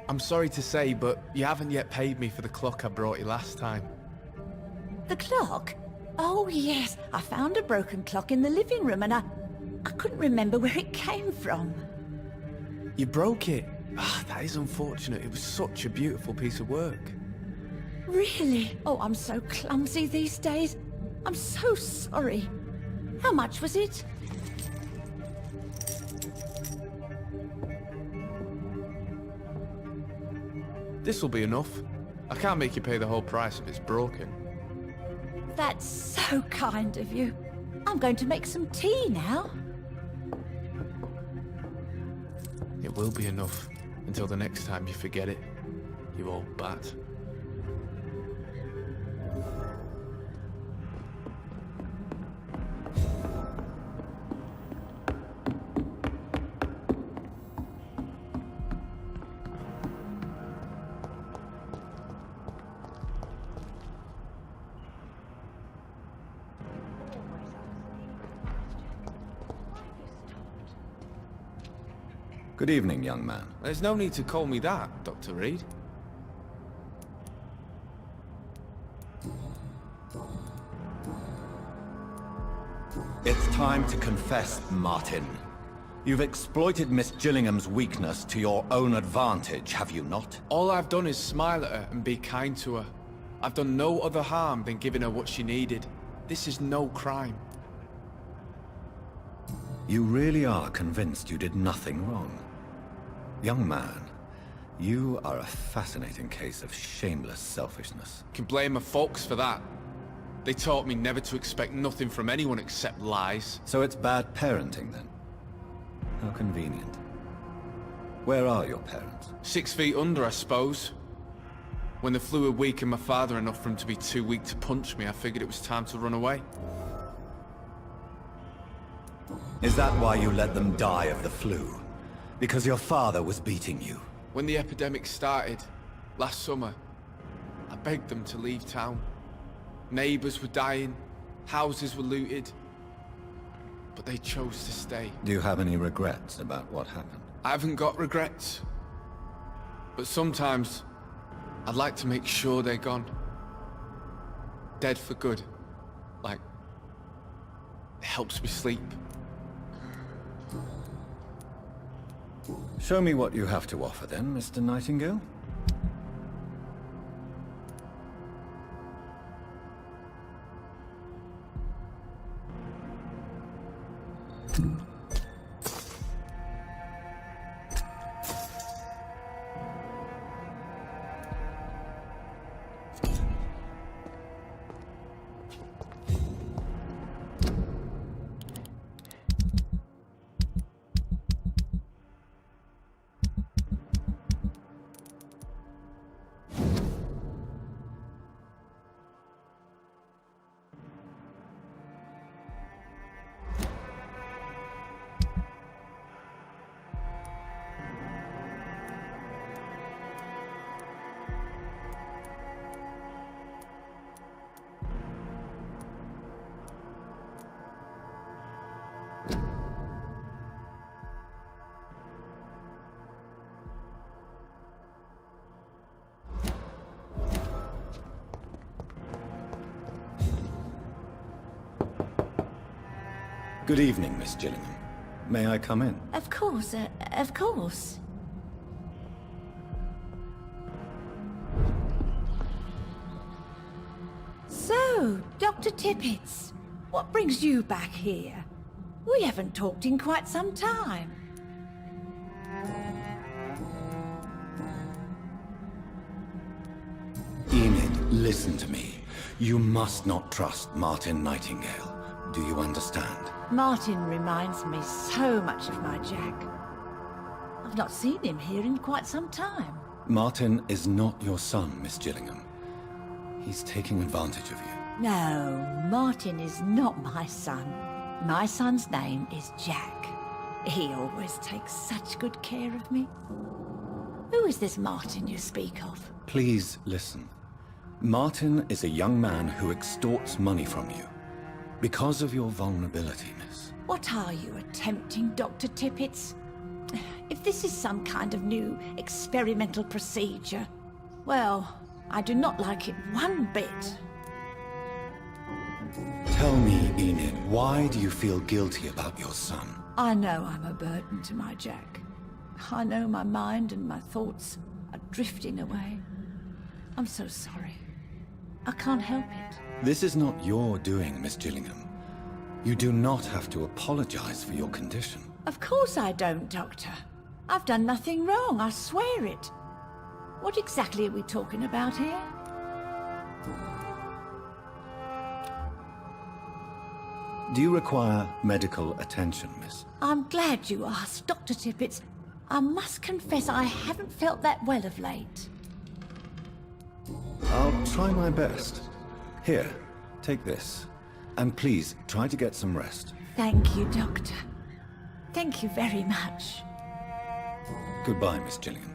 I'm sorry to say, but you haven't yet paid me for the clock I brought you last time. The clock? Oh yes, I found a broken clock in the living room and I couldn't remember where it came from. You broke it? Ah, that is unfortunate. It was such a beautiful piece of work. Really? Oh, I'm so clumsy these days. I'm so sorry. How much was it? This'll be enough. I can't make you pay the whole price if it's broken. That's so kind of you. I'm going to make some tea now. It will be enough until the next time you forget it, you old bat. Good evening, young man. There's no need to call me that, Dr. Reed. It's time to confess, Martin. You've exploited Miss Gillingham's weakness to your own advantage, have you not? All I've done is smile at her and be kind to her. I've done no other harm than giving her what she needed. This is no crime. You really are convinced you did nothing wrong? Young man, you are a fascinating case of shameless selfishness. You can blame my folks for that. They taught me never to expect nothing from anyone except lies. So it's bad parenting, then? How convenient. Where are your parents? 6 feet under, I suppose. When the flu had weakened my father enough for him to be too weak to punch me, I figured it was time to run away. Is that why you let them die of the flu? Because your father was beating you? When the epidemic started, last summer, I begged them to leave town. Neighbors were dying, houses were looted, but they chose to stay. Do you have any regrets about what happened? I haven't got regrets, but sometimes I'd like to make sure they're gone. Dead for good. Like, it helps me sleep. Show me what you have to offer then, Mr. Nightingale. Good evening, Miss Gillingham. May I come in? Of course, of course. So, Dr. Tippets, what brings you back here? We haven't talked in quite some time. Enid, listen to me. You must not trust Martin Nightingale. Do you understand? Martin reminds me so much of my Jack. I've not seen him here in quite some time. Martin is not your son, Miss Gillingham. He's taking advantage of you. No, Martin is not my son. My son's name is Jack. He always takes such good care of me. Who is this Martin you speak of? Please listen. Martin is a young man who extorts money from you. Because of your vulnerability, miss. What are you attempting, Dr. Tippets? If this is some kind of new experimental procedure, well, I do not like it one bit. Tell me, Enid, why do you feel guilty about your son? I know I'm a burden to my Jack. I know my mind and my thoughts are drifting away. I'm so sorry. I can't help it. This is not your doing, Miss Gillingham. You do not have to apologize for your condition. Of course I don't, Doctor. I've done nothing wrong, I swear it. What exactly are we talking about here? Do you require medical attention, miss? I'm glad you asked, Dr. Tippett. I must confess I haven't felt that well of late. I'll try my best. Here, take this. And please, try to get some rest. Thank you, Doctor. Thank you very much. Goodbye, Miss Gillingham.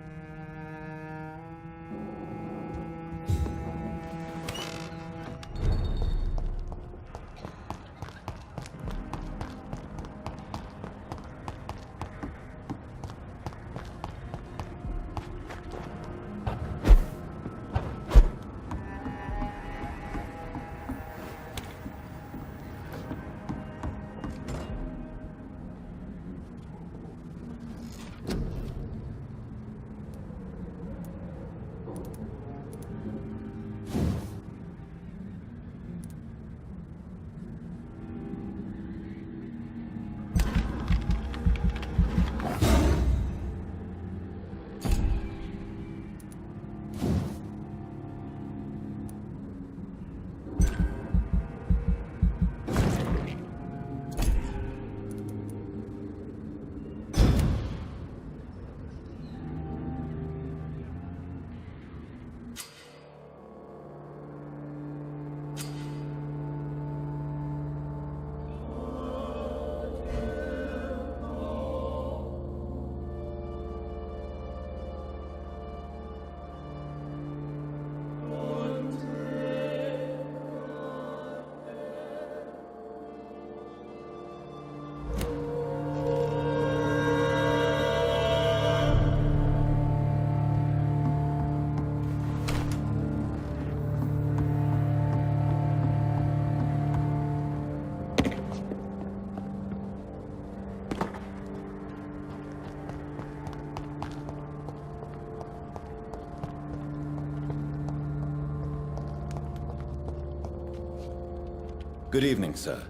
Good evening, sir.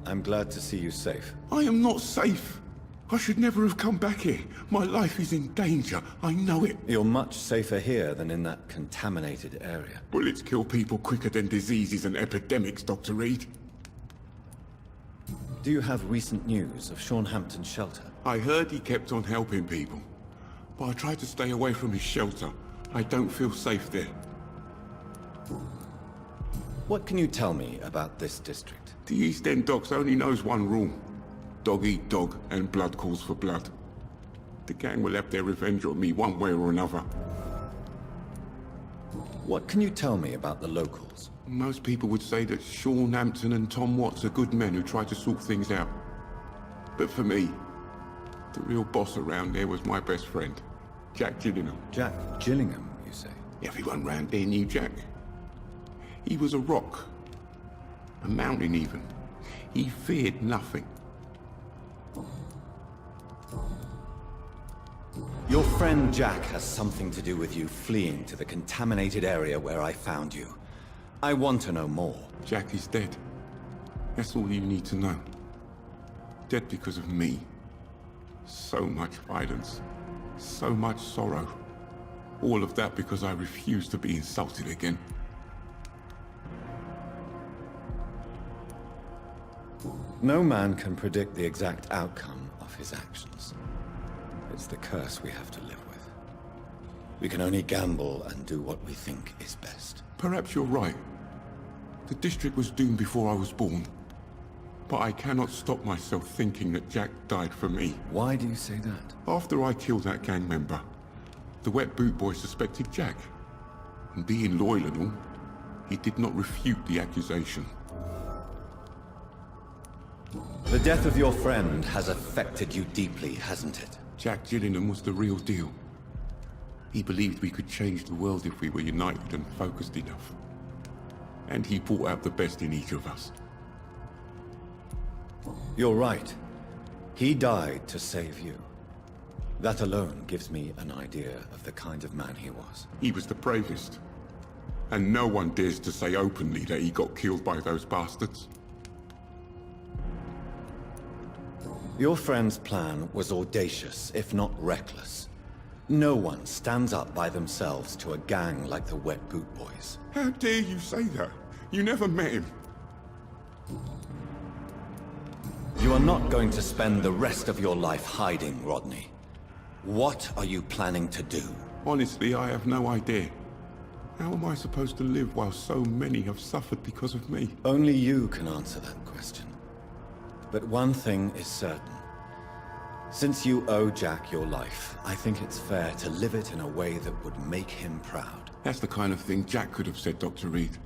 I'm glad to see you safe. I am not safe. I should never have come back here. My life is in danger. I know it. You're much safer here than in that contaminated area. Bullets kill people quicker than diseases and epidemics, Dr. Reed. Do you have recent news of Sean Hampton's shelter? I heard he kept on helping people, but I tried to stay away from his shelter. I don't feel safe there. What can you tell me about this district? The East End Docks only knows one rule. Dog eat dog, and blood calls for blood. The gang will have their revenge on me one way or another. What can you tell me about the locals? Most people would say that Sean Hampton and Tom Watts are good men who try to sort things out. But for me, the real boss around there was my best friend, Jack Gillingham. Jack Gillingham, you say? Everyone round there knew Jack. He was a rock. A mountain even. He feared nothing. Your friend Jack has something to do with you fleeing to the contaminated area where I found you. I want to know more. Jack is dead. That's all you need to know. Dead because of me. So much violence. So much sorrow. All of that because I refused to be insulted again. No man can predict the exact outcome of his actions. It's the curse we have to live with. We can only gamble and do what we think is best. Perhaps you're right. The district was doomed before I was born. But I cannot stop myself thinking that Jack died for me. Why do you say that? After I killed that gang member, the Wet Boot Boy suspected Jack. And being loyal and all, he did not refute the accusation. The death of your friend has affected you deeply, hasn't it? Jack Gillingham was the real deal. He believed we could change the world if we were united and focused enough. And he brought out the best in each of us. You're right. He died to save you. That alone gives me an idea of the kind of man he was. He was the bravest. And no one dares to say openly that he got killed by those bastards. Your friend's plan was audacious, if not reckless. No one stands up by themselves to a gang like the Wet Boot Boys. How dare you say that? You never met him. You are not going to spend the rest of your life hiding, Rodney. What are you planning to do? Honestly, I have no idea. How am I supposed to live while so many have suffered because of me? Only you can answer that question. But one thing is certain. Since you owe Jack your life, I think it's fair to live it in a way that would make him proud. That's the kind of thing Jack could have said, Dr. Reed.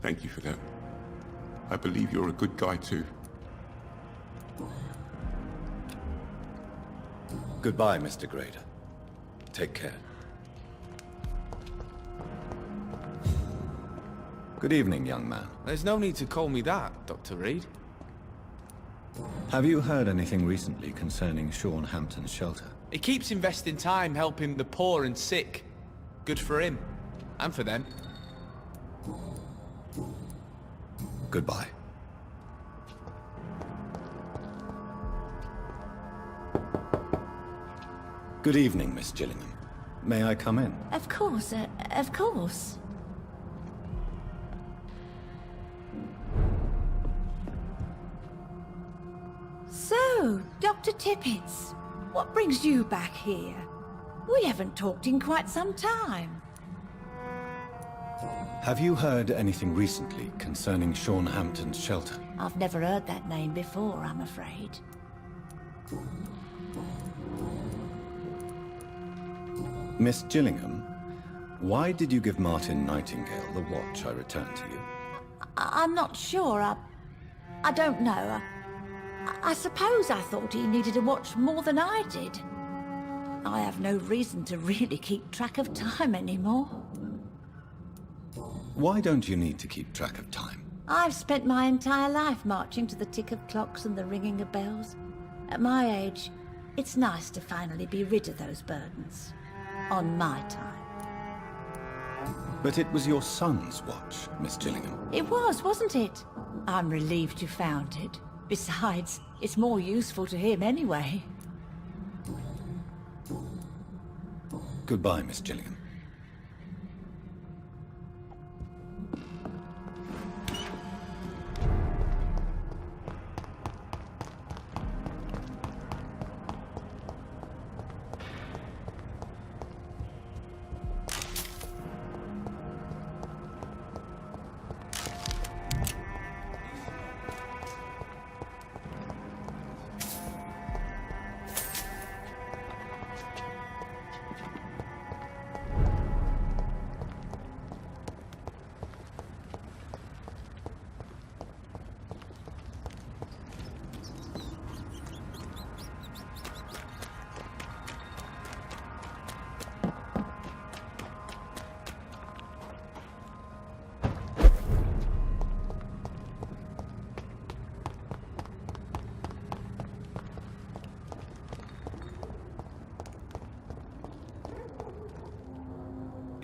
Thank you for that. I believe you're a good guy too. Goodbye, Mr. Grader. Take care. Good evening, young man. There's no need to call me that, Dr. Reed. Have you heard anything recently concerning Sean Hampton's shelter? He keeps investing time helping the poor and sick. Good for him. And for them. Goodbye. Good evening, Miss Gillingham. May I come in? Of course, of course. So, Dr. Tippets, what brings you back here? We haven't talked in quite some time. Have you heard anything recently concerning Sean Hampton's shelter? I've never heard that name before, I'm afraid. Miss Gillingham, why did you give Martin Nightingale the watch I returned to you? I'm not sure. I don't know. I suppose I thought he needed a watch more than I did. I have no reason to really keep track of time anymore. Why don't you need to keep track of time? I've spent my entire life marching to the tick of clocks and the ringing of bells. At my age, it's nice to finally be rid of those burdens. On my time. But it was your son's watch, Miss Gillingham. It was, wasn't it? I'm relieved you found it. Besides, it's more useful to him anyway. Goodbye, Miss Gillingham.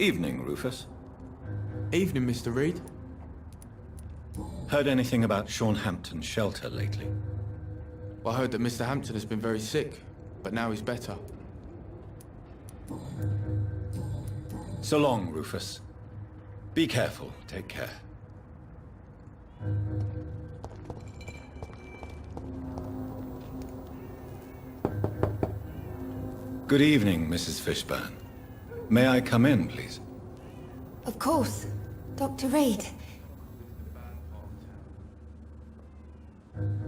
Evening, Rufus. Evening, Mr. Reed. Heard anything about Sean Hampton's shelter lately? Well, I heard that Mr. Hampton has been very sick, but now he's better. So long, Rufus. Be careful. Take care. Good evening, Mrs. Fishburne. May I come in, please? Of course. Dr. Reed.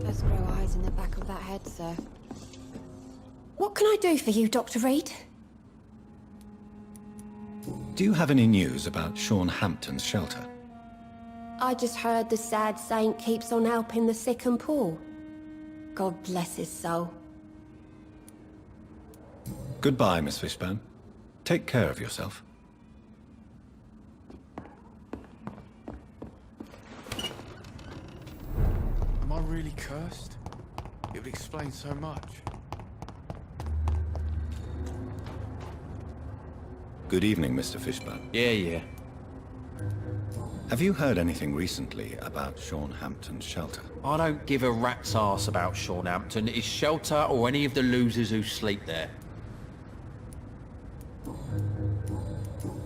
Does grow eyes in the back of that head, sir. What can I do for you, Dr. Reed? Do you have any news about Sean Hampton's shelter? I just heard the sad saint keeps on helping the sick and poor. God bless his soul. Goodbye, Miss Fishburne. Take care of yourself. Am I really cursed? It would explain so much. Good evening, Mr. Fishburne. Yeah. Have you heard anything recently about Sean Hampton's shelter? I don't give a rat's arse about Shornhampton, his shelter, or any of the losers who sleep there.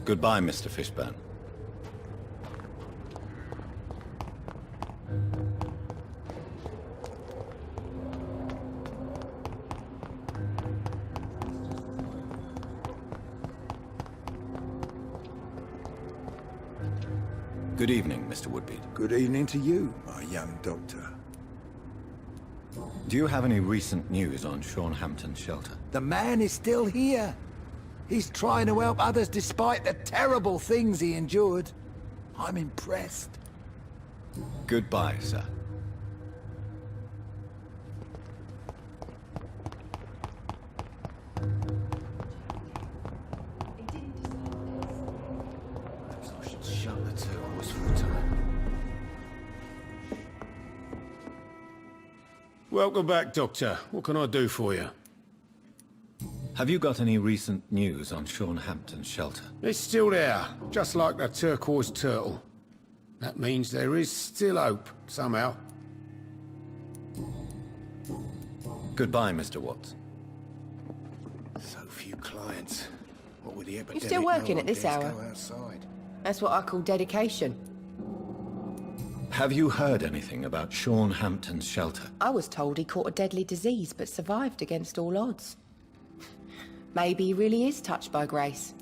Goodbye, Mr. Fishburne. Good evening, Mr. Woodbeard. Good evening to you, my young doctor. Do you have any recent news on Sean Hampton's shelter? The man is still here. He's trying to help others despite the terrible things he endured. I'm impressed. Goodbye, sir. I should shut the turquoise for a time. Welcome back, Doctor. What can I do for you? Have you got any recent news on Sean Hampton's shelter? It's still there, just like the turquoise turtle. That means there is still hope, somehow. Goodbye, Mr. Watts. So few clients. What would the epidemic You're still working at this dares hour? go outside? That's what I call dedication. Have you heard anything about Sean Hampton's shelter? I was told he caught a deadly disease but survived against all odds. Maybe he really is touched by grace.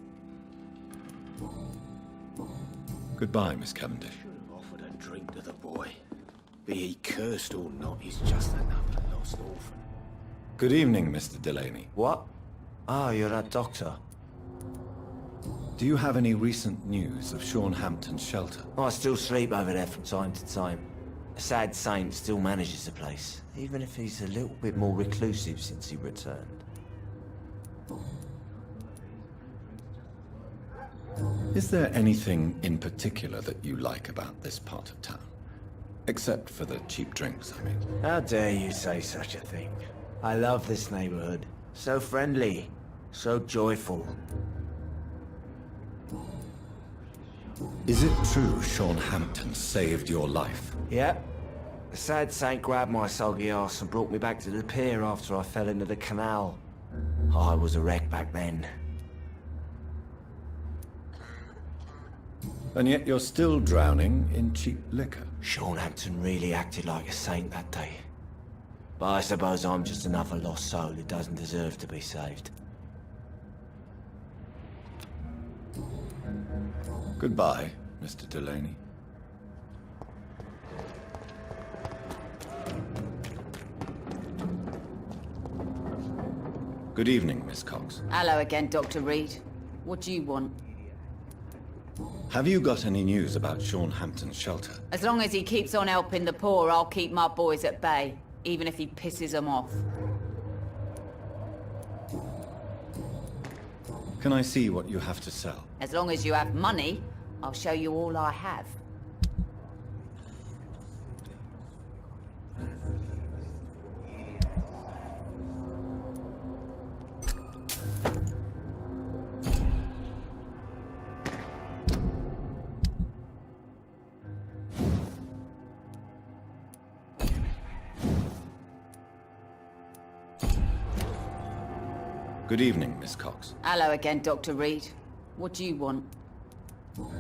Goodbye, Miss Cavendish. Offered a drink to the boy. Be he cursed or not, he's just another lost orphan. Good evening, Mr. Delaney. What? Ah, you're that doctor. Do you have any recent news of Sean Hampton's shelter? I still sleep over there from time to time. A sad saint still manages the place, even if he's a little bit more reclusive since he returned. Is there anything in particular that you like about this part of town? Except for the cheap drinks, I mean. How dare you say such a thing? I love this neighborhood. So friendly, so joyful. Is it true Sean Hampton saved your life? Yeah. The sad saint grabbed my soggy ass and brought me back to the pier after I fell into the canal. I was a wreck back then. And yet you're still drowning in cheap liquor. Sean Hampton really acted like a saint that day. But I suppose I'm just another lost soul who doesn't deserve to be saved. Goodbye, Mr. Delaney. Good evening, Miss Cox. Hello again, Dr. Reed. What do you want? Have you got any news about Sean Hampton's shelter? As long as he keeps on helping the poor, I'll keep my boys at bay, even if he pisses them off. Can I see what you have to sell? As long as you have money, I'll show you all I have. Good evening, Miss Cox. Hello again, Dr. Reed. What do you want?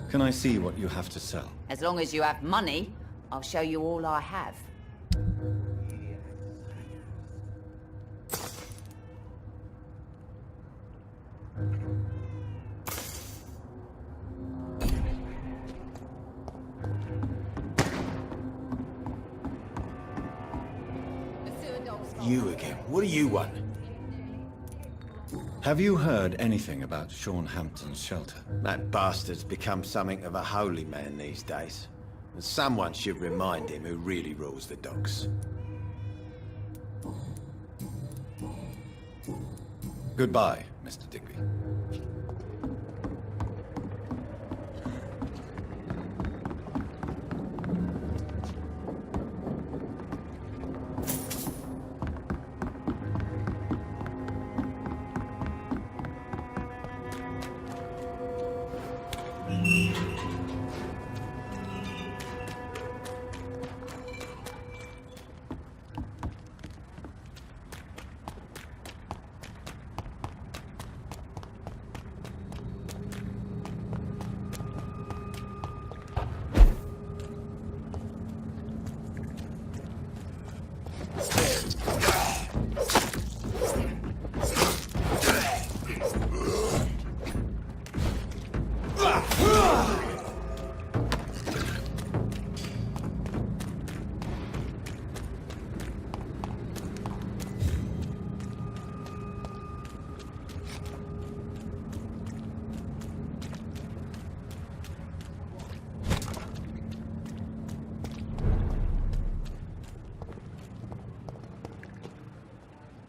Can I see what you have to sell? As long as you have money, I'll show you all I have. You again. What do you want? Have you heard anything about Sean Hampton's shelter? That bastard's become something of a holy man these days. And someone should remind him who really rules the docks. Goodbye, Mr. Digby.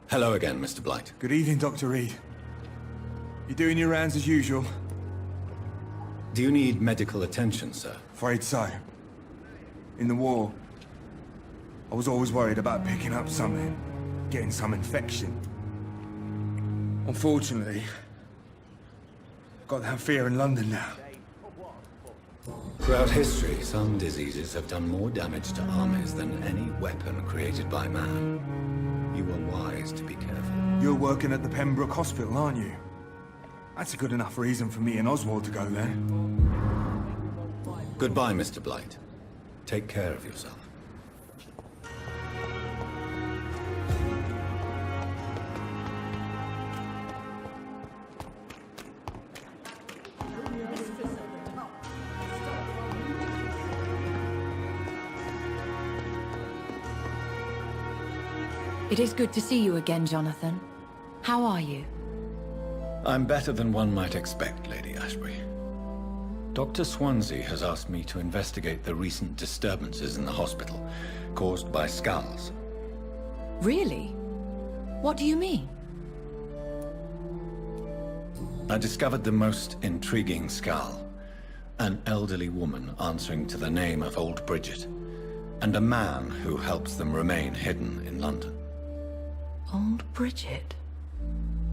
Hello again, Mr. Blight. Good evening, Dr. Reed. You doing your rounds as usual? Do you need medical attention, sir? Afraid so. In the war, I was always worried about picking up something, getting some infection. Unfortunately, I've got that fear in London now. Throughout history, some diseases have done more damage to armies than any weapon created by man. You were wise to be careful. You're working at the Pembroke Hospital, aren't you? That's a good enough reason for me and Oswald to go there. Goodbye, Mr. Blight. Take care of yourself. It is good to see you again, Jonathan. How are you? I'm better than one might expect, Lady Ashbury. Dr. Swansea has asked me to investigate the recent disturbances in the hospital, caused by skals. Really? What do you mean? I discovered the most intriguing skal. An elderly woman answering to the name of Old Bridget, and a man who helps them remain hidden in London. Old Bridget?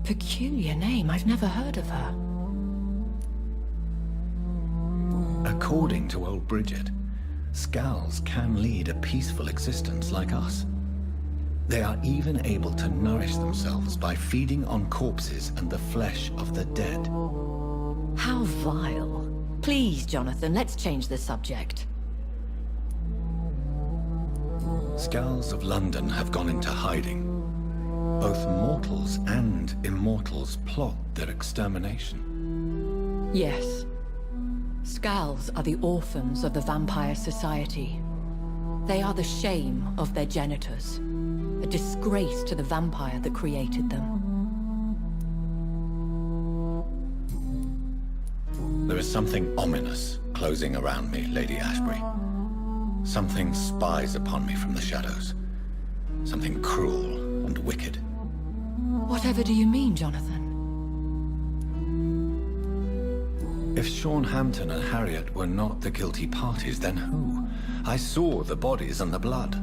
Peculiar name, I've never heard of her. According to Old Bridget, skals can lead a peaceful existence like us. They are even able to nourish themselves by feeding on corpses and the flesh of the dead. How vile. Please, Jonathan, let's change the subject. Skals of London have gone into hiding. Both mortals and immortals plot their extermination. Yes. Skals are the orphans of the Vampire Society. They are the shame of their genitors, a disgrace to the vampire that created them. There is something ominous closing around me, Lady Ashbury. Something spies upon me from the shadows. Something cruel and wicked. Whatever do you mean, Jonathan? If Sean Hampton and Harriet were not the guilty parties, then who? I saw the bodies and the blood.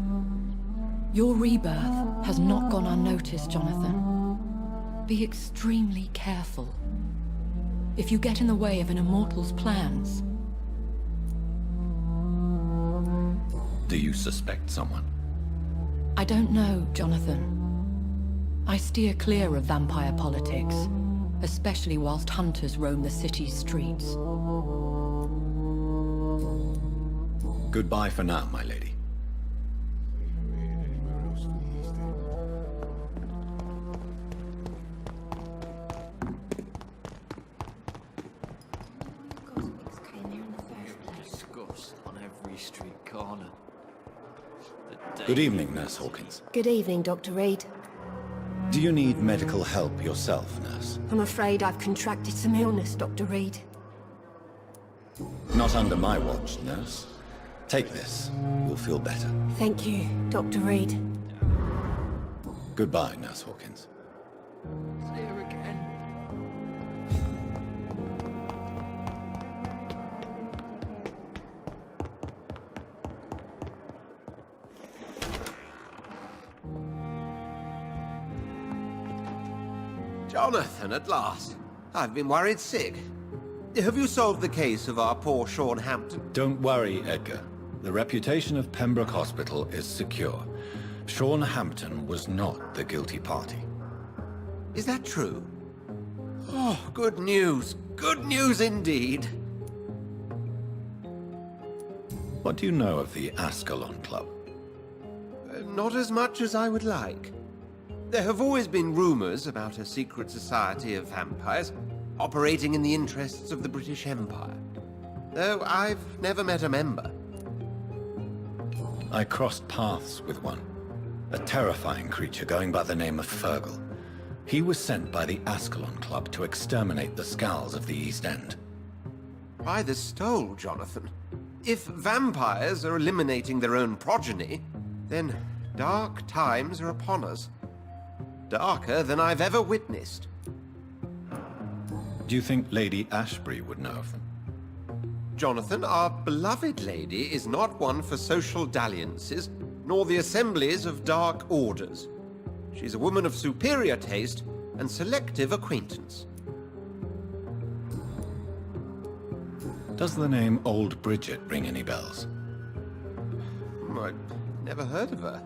Your rebirth has not gone unnoticed, Jonathan. Be extremely careful. If you get in the way of an immortal's plans... Do you suspect someone? I don't know, Jonathan. I steer clear of vampire politics, especially whilst hunters roam the city's streets. Goodbye for now, my lady. Disgust on every street corner. Good evening, Nurse Hawkins. Good evening, Dr. Reed. Do you need medical help yourself, Nurse? I'm afraid I've contracted some illness, Dr. Reed. Not under my watch, Nurse. Take this. You'll feel better. Thank you, Dr. Reed. Goodbye, Nurse Hawkins. It's here again. Jonathan, at last. I've been worried sick. Have you solved the case of our poor Sean Hampton? Don't worry, Edgar. The reputation of Pembroke Hospital is secure. Sean Hampton was not the guilty party. Is that true? Oh, good news. Good news indeed. What do you know of the Ascalon Club? Not as much as I would like. There have always been rumors about a secret society of vampires operating in the interests of the British Empire, though I've never met a member. I crossed paths with one. A terrifying creature going by the name of Fergal. He was sent by the Ascalon Club to exterminate the skals of the East End. By the stole, Jonathan. If vampires are eliminating their own progeny, then dark times are upon us. Darker than I've ever witnessed. Do you think Lady Ashbury would know of them? Jonathan, our beloved lady is not one for social dalliances, nor the assemblies of dark orders. She's a woman of superior taste and selective acquaintance. Does the name Old Bridget ring any bells? I've never heard of her.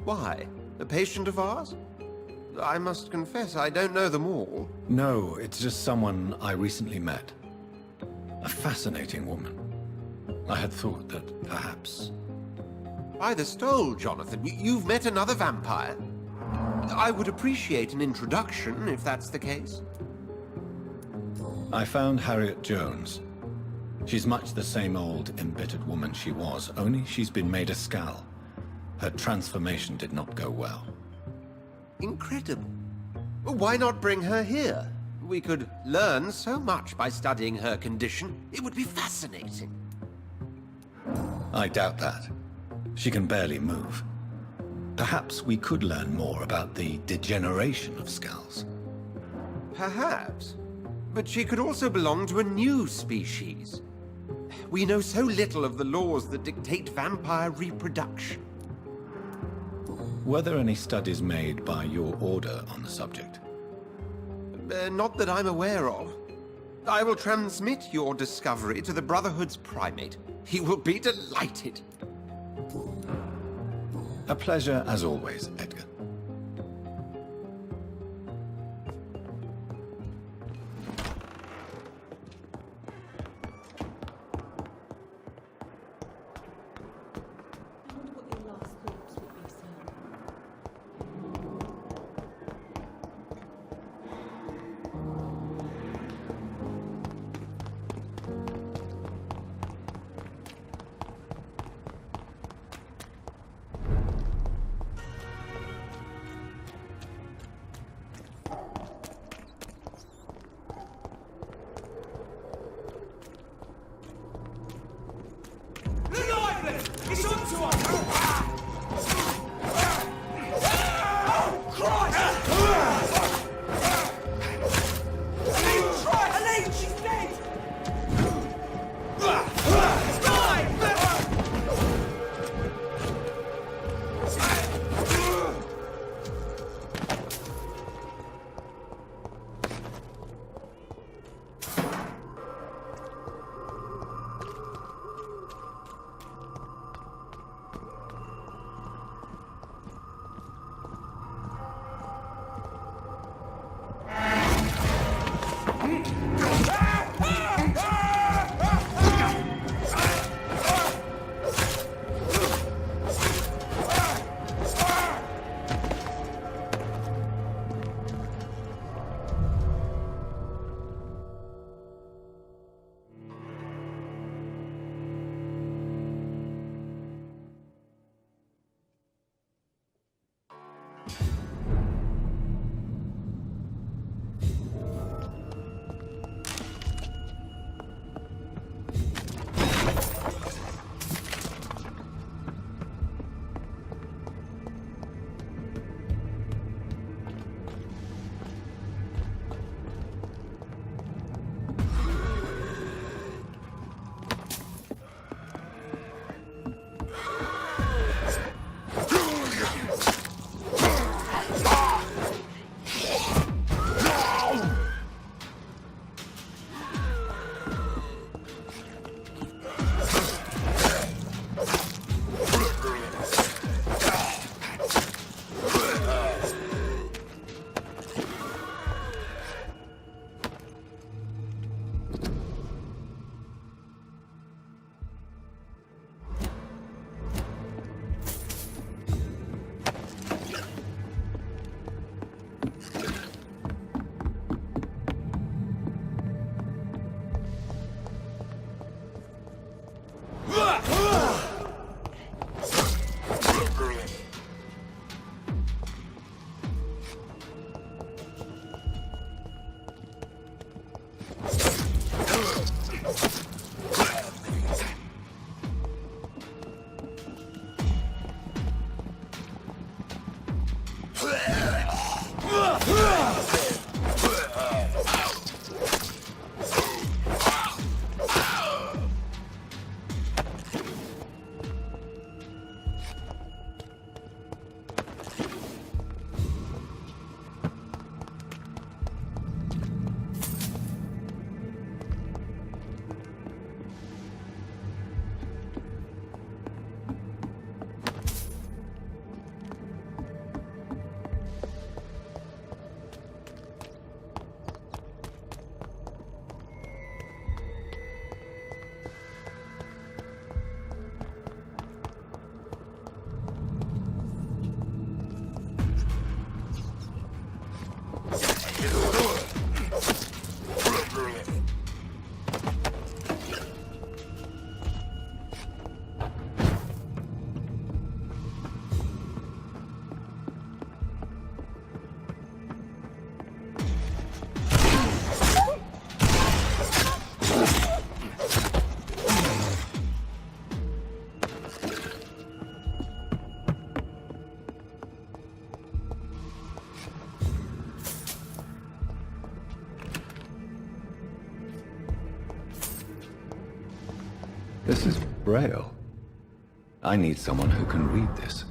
Why? A patient of ours? I must confess, I don't know them all. No, it's just someone I recently met. A fascinating woman. I had thought that perhaps... By the stole, Jonathan, you've met another vampire. I would appreciate an introduction, if that's the case. I found Harriet Jones. She's much the same old, embittered woman she was, only she's been made a skal. Her transformation did not go well. Incredible. Why not bring her here? We could learn so much by studying her condition. It would be fascinating. I doubt that. She can barely move. Perhaps we could learn more about the degeneration of skals. Perhaps. But she could also belong to a new species. We know so little of the laws that dictate vampire reproduction. Were there any studies made by your order on the subject? Not that I'm aware of. I will transmit your discovery to the Brotherhood's primate. He will be delighted. A pleasure as always, Edgar. This is Braille. I need someone who can read this.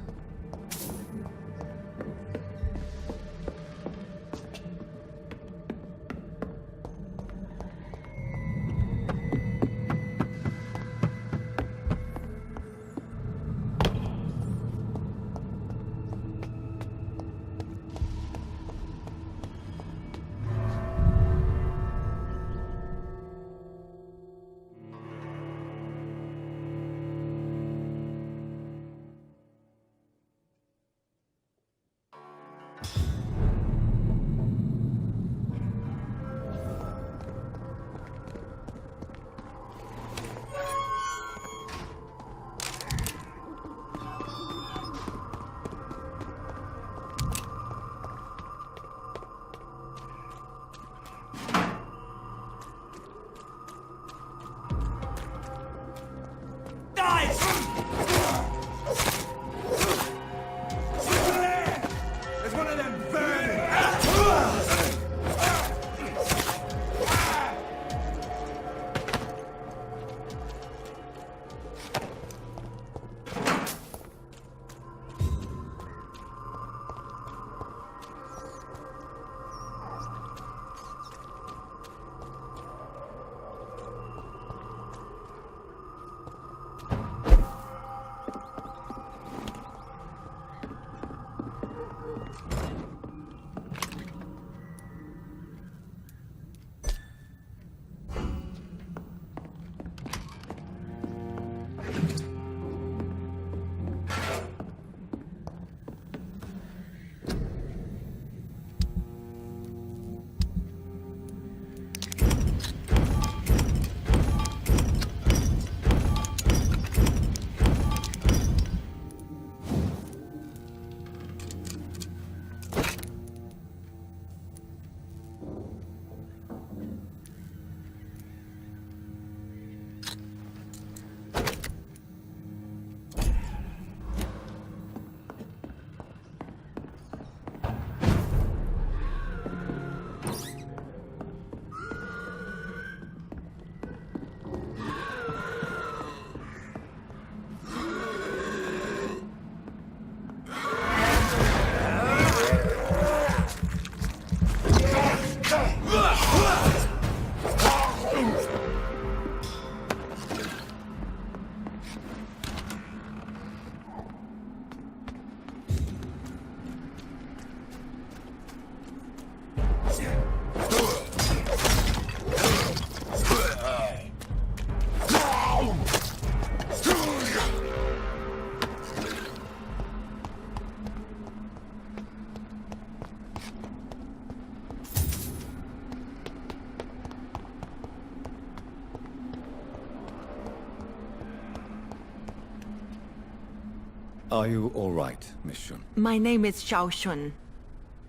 Are you all right, Miss Shun? My name is Xiao Shun.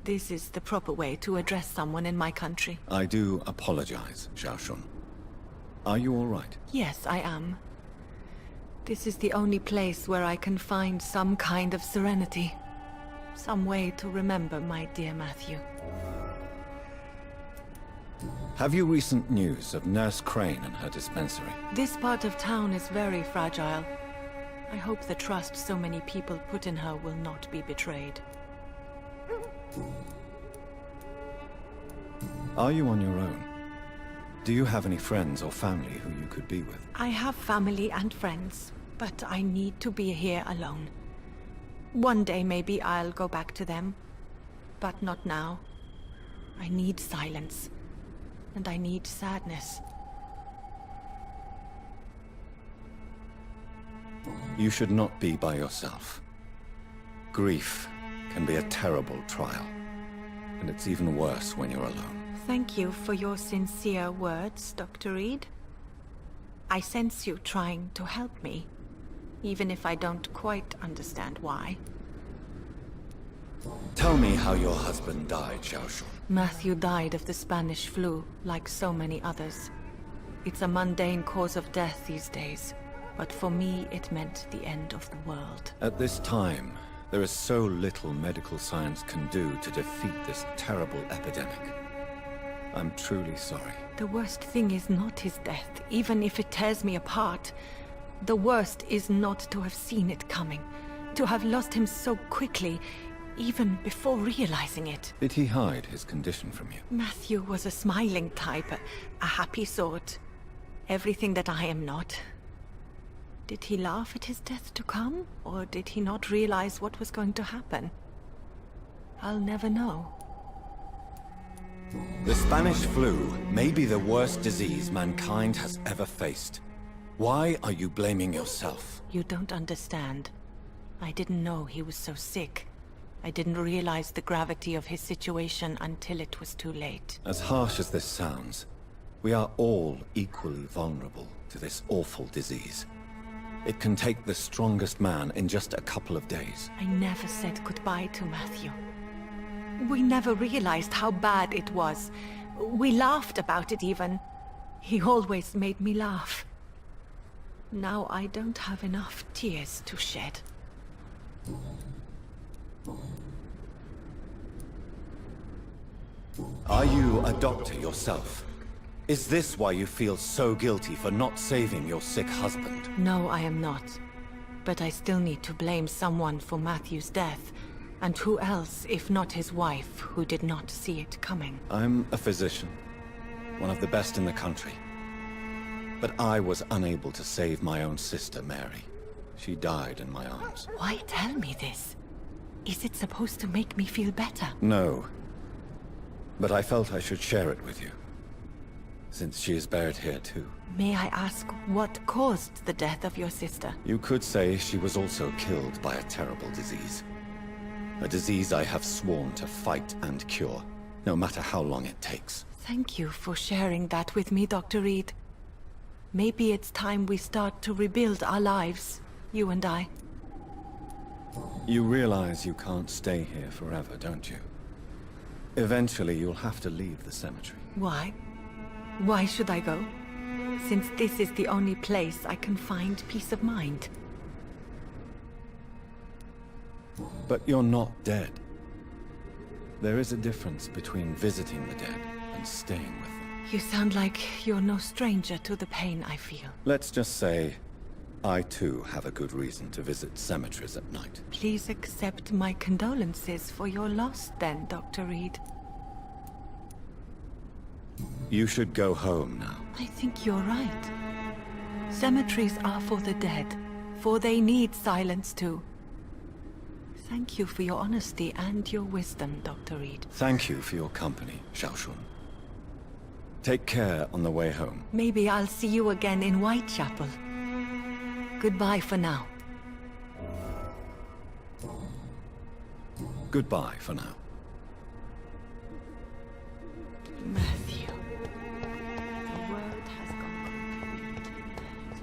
This is the proper way to address someone in my country. I do apologize, Xiao Shun. Are you all right? Yes, I am. This is the only place where I can find some kind of serenity. Some way to remember my dear Matthew. Have you recent news of Nurse Crane and her dispensary? This part of town is very fragile. I hope the trust so many people put in her will not be betrayed. Are you on your own? Do you have any friends or family who you could be with? I have family and friends, but I need to be here alone. One day maybe I'll go back to them, but not now. I need silence, and I need sadness. You should not be by yourself. Grief can be a terrible trial, and it's even worse when you're alone. Thank you for your sincere words, Dr. Reed. I sense you trying to help me, even if I don't quite understand why. Tell me how your husband died, Xiao Shun. Matthew died of the Spanish flu, like so many others. It's a mundane cause of death these days, but for me it meant the end of the world. At this time, there is so little medical science can do to defeat this terrible epidemic. I'm truly sorry. The worst thing is not his death, even if it tears me apart. The worst is not to have seen it coming, to have lost him so quickly, even before realizing it. Did he hide his condition from you? Matthew was a smiling type, a happy sort. Everything that I am not. Did he laugh at his death to come, or did he not realize what was going to happen? I'll never know. The Spanish flu may be the worst disease mankind has ever faced. Why are you blaming yourself? You don't understand. I didn't know he was so sick. I didn't realize the gravity of his situation until it was too late. As harsh as this sounds, we are all equally vulnerable to this awful disease. It can take the strongest man in just a couple of days. I never said goodbye to Matthew. We never realized how bad it was. We laughed about it even. He always made me laugh. Now I don't have enough tears to shed. Are you a doctor yourself? Is this why you feel so guilty for not saving your sick husband? No, I am not. But I still need to blame someone for Matthew's death. And who else, if not his wife, who did not see it coming? I'm a physician, one of the best in the country. But I was unable to save my own sister, Mary. She died in my arms. Why tell me this? Is it supposed to make me feel better? No. But I felt I should share it with you, since she is buried here too. May I ask what caused the death of your sister? You could say she was also killed by a terrible disease. A disease I have sworn to fight and cure, no matter how long it takes. Thank you for sharing that with me, Dr. Reed. Maybe it's time we start to rebuild our lives, you and I. You realize you can't stay here forever, don't you? Eventually you'll have to leave the cemetery. Why? Why should I go? Since this is the only place I can find peace of mind. But you're not dead. There is a difference between visiting the dead and staying with them. You sound like you're no stranger to the pain I feel. Let's just say, I too have a good reason to visit cemeteries at night. Please accept my condolences for your loss then, Dr. Reed. You should go home now. I think you're right. Cemeteries are for the dead, for they need silence too. Thank you for your honesty and your wisdom, Dr. Reed. Thank you for your company, Xiao Shun. Take care on the way home. Maybe I'll see you again in Whitechapel. Goodbye for now. Goodbye for now. Matthew. The world has gone completely mad.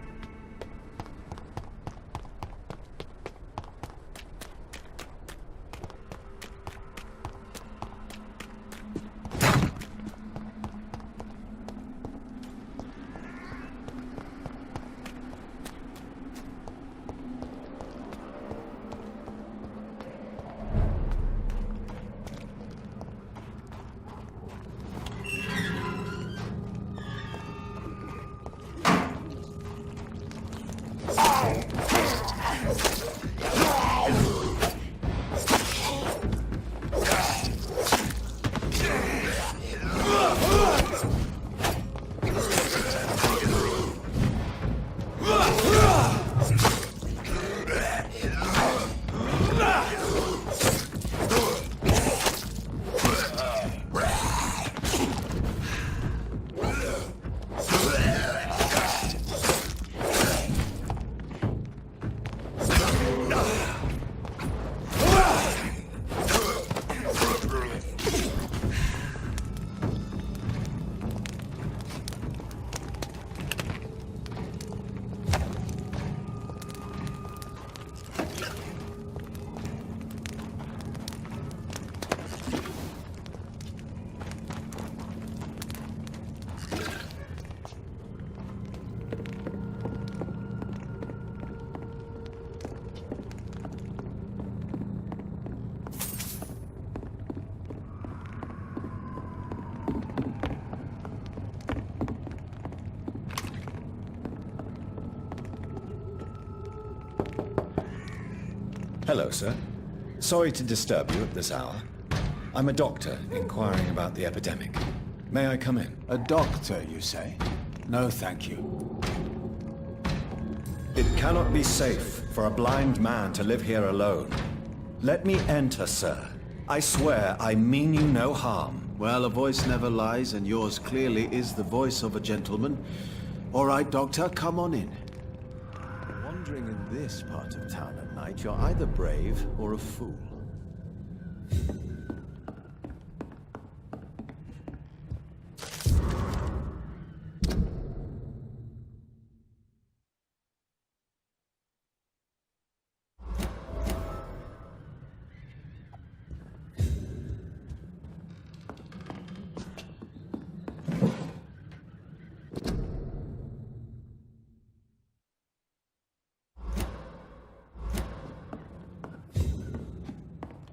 Hello, sir. Sorry to disturb you at this hour. I'm a doctor inquiring about the epidemic. May I come in? A doctor, you say? No, thank you. It cannot be safe for a blind man to live here alone. Let me enter, sir. I swear I mean you no harm. Well, a voice never lies, and yours clearly is the voice of a gentleman. All right, Doctor, come on in. Wandering in this part of town at night, you're either brave or a fool.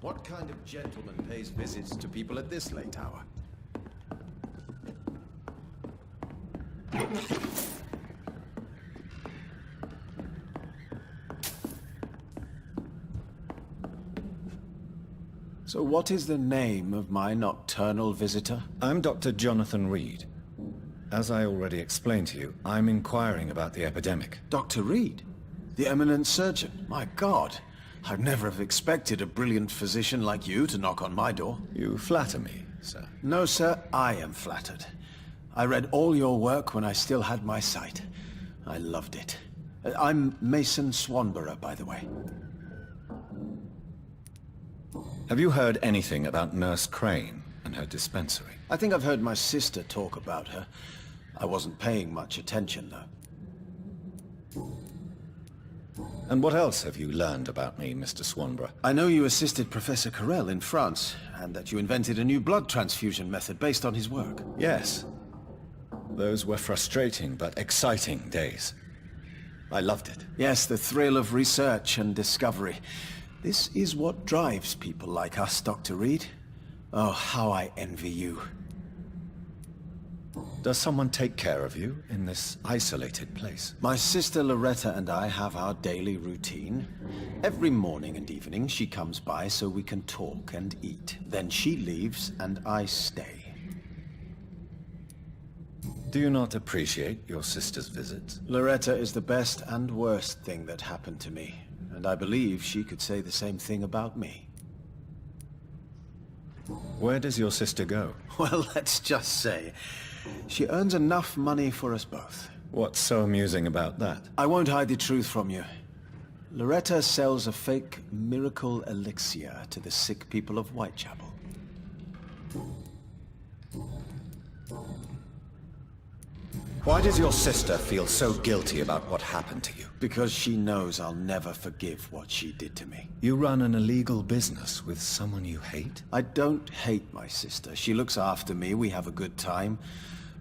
What kind of gentleman pays visits to people at this late hour? So what is the name of my nocturnal visitor? I'm Dr. Jonathan Reed. As I already explained to you, I'm inquiring about the epidemic. Dr. Reed? The eminent surgeon? My God! I'd never have expected a brilliant physician like you to knock on my door. You flatter me, sir. No, sir, I am flattered. I read all your work when I still had my sight. I loved it. I'm Mason Swanborough, by the way. Have you heard anything about Nurse Crane and her dispensary? I think I've heard my sister talk about her. I wasn't paying much attention, though. And what else have you learned about me, Mr. Swanborough? I know you assisted Professor Carell in France, and that you invented a new blood transfusion method based on his work. Yes. Those were frustrating but exciting days. I loved it. Yes, the thrill of research and discovery. This is what drives people like us, Dr. Reed. Oh, how I envy you. Does someone take care of you in this isolated place? My sister Loretta and I have our daily routine. Every morning and evening she comes by so we can talk and eat. Then she leaves and I stay. Do you not appreciate your sister's visits? Loretta is the best and worst thing that happened to me. And I believe she could say the same thing about me. Where does your sister go? Well, let's just say she earns enough money for us both. What's so amusing about that? I won't hide the truth from you. Loretta sells a fake miracle elixir to the sick people of Whitechapel. Why does your sister feel so guilty about what happened to you? Because she knows I'll never forgive what she did to me. You run an illegal business with someone you hate? I don't hate my sister. She looks after me, we have a good time.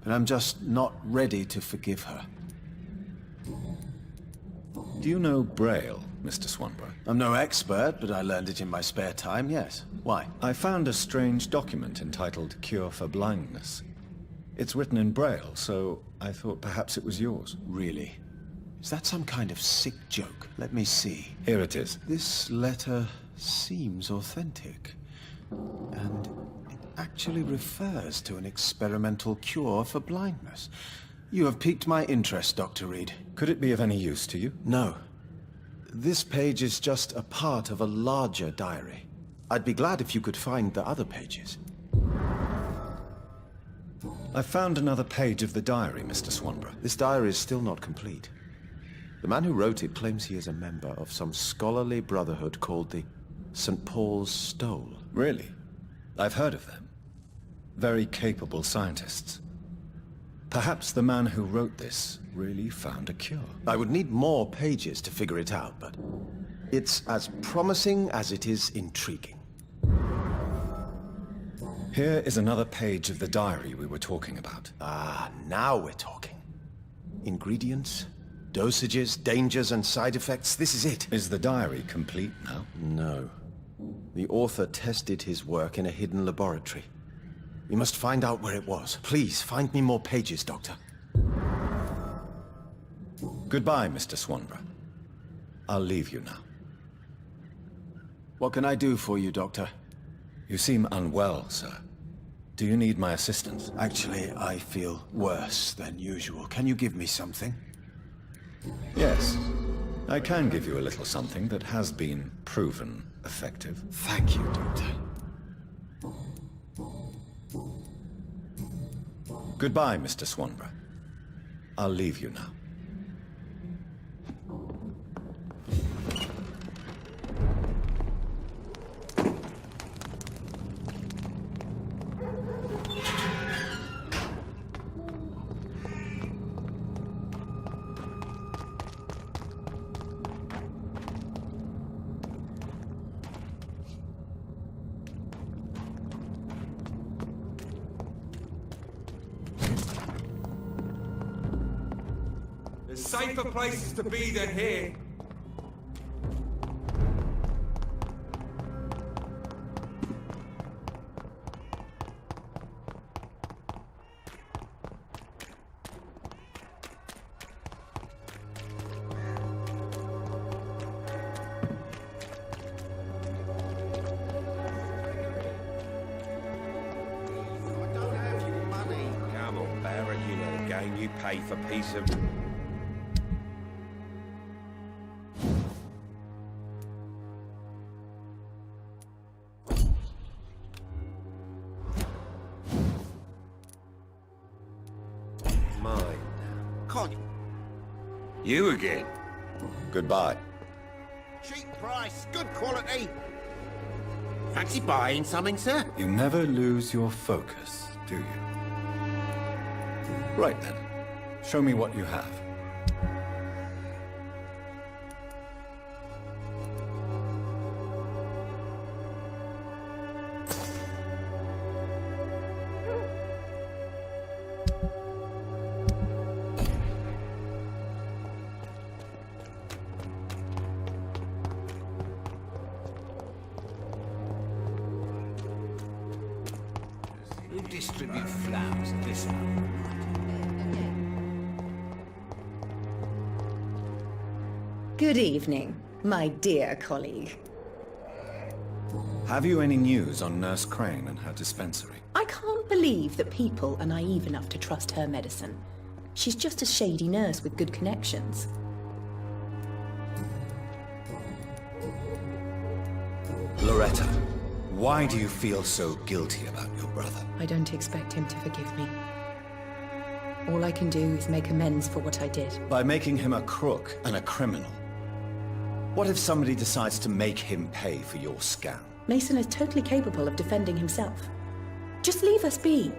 But I'm just not ready to forgive her. Do you know Braille, Mr. Swanborough? I'm no expert, but I learned it in my spare time, yes. Why? I found a strange document entitled Cure for Blindness. It's written in Braille, so I thought perhaps it was yours. Really? Is that some kind of sick joke? Let me see. Here it is. This letter seems authentic. And it actually refers to an experimental cure for blindness. You have piqued my interest, Dr. Reed. Could it be of any use to you? No. This page is just a part of a larger diary. I'd be glad if you could find the other pages. I found another page of the diary, Mr. Swanborough. This diary is still not complete. The man who wrote it claims he is a member of some scholarly brotherhood called the St. Paul's Stole. Really? I've heard of them. Very capable scientists. Perhaps the man who wrote this really found a cure. I would need more pages to figure it out, but it's as promising as it is intriguing. Here is another page of the diary we were talking about. Ah, now we're talking. Ingredients, dosages, dangers, and side effects. This is it. Is the diary complete now? No. The author tested his work in a hidden laboratory. We must find out where it was. Please, find me more pages, Doctor. Goodbye, Mr. Swanborough. I'll leave you now. What can I do for you, Doctor? You seem unwell, sir. Do you need my assistance? Actually, I feel worse than usual. Can you give me something? Yes. I can give you a little something that has been proven effective. Thank you, Doctor. Goodbye, Mr. Swanborough. I'll leave you now. There's safer places to be than here. Come on, Barrett, you know the game. You pay for piece of... Mine. Can't you? You again? Goodbye. Cheap price, good quality. Fancy buying something, sir? You never lose your focus, do you? Right then. Show me what you have. Who distribute flowers at this hour? Good evening, my dear colleague. Have you any news on Nurse Crane and her dispensary? I can't believe that people are naive enough to trust her medicine. She's just a shady nurse with good connections. Loretta, why do you feel so guilty about your brother? I don't expect him to forgive me. All I can do is make amends for what I did. By making him a crook and a criminal. What if somebody decides to make him pay for your scam? Mason is totally capable of defending himself. Just leave us be.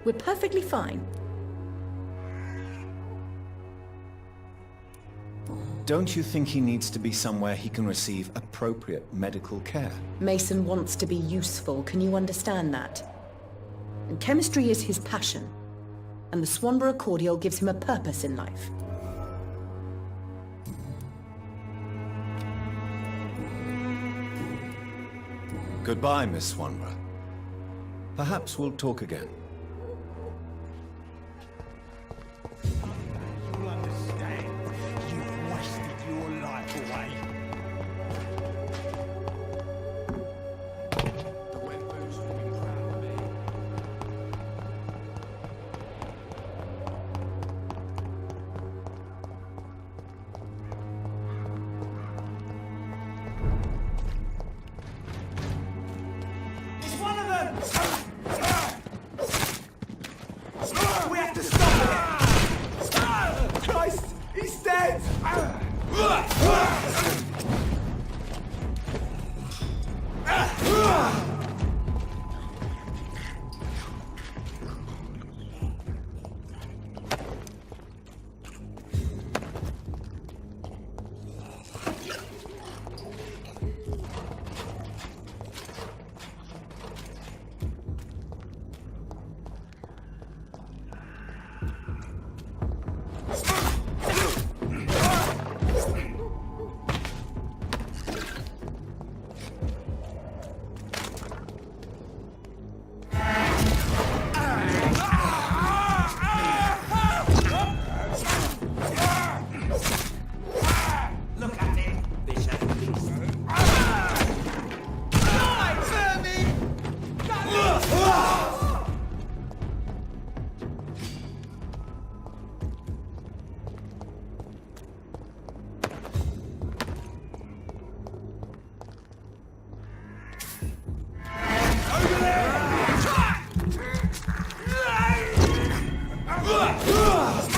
We're perfectly fine. Don't you think he needs to be somewhere he can receive appropriate medical care? Mason wants to be useful, can you understand that? And chemistry is his passion. And the Swanborough cordial gives him a purpose in life. Goodbye, Miss Swanborough. Perhaps we'll talk again. You'll understand. You've wasted your life away. The Vampyrs will be proud of me. It's one of them! Ah!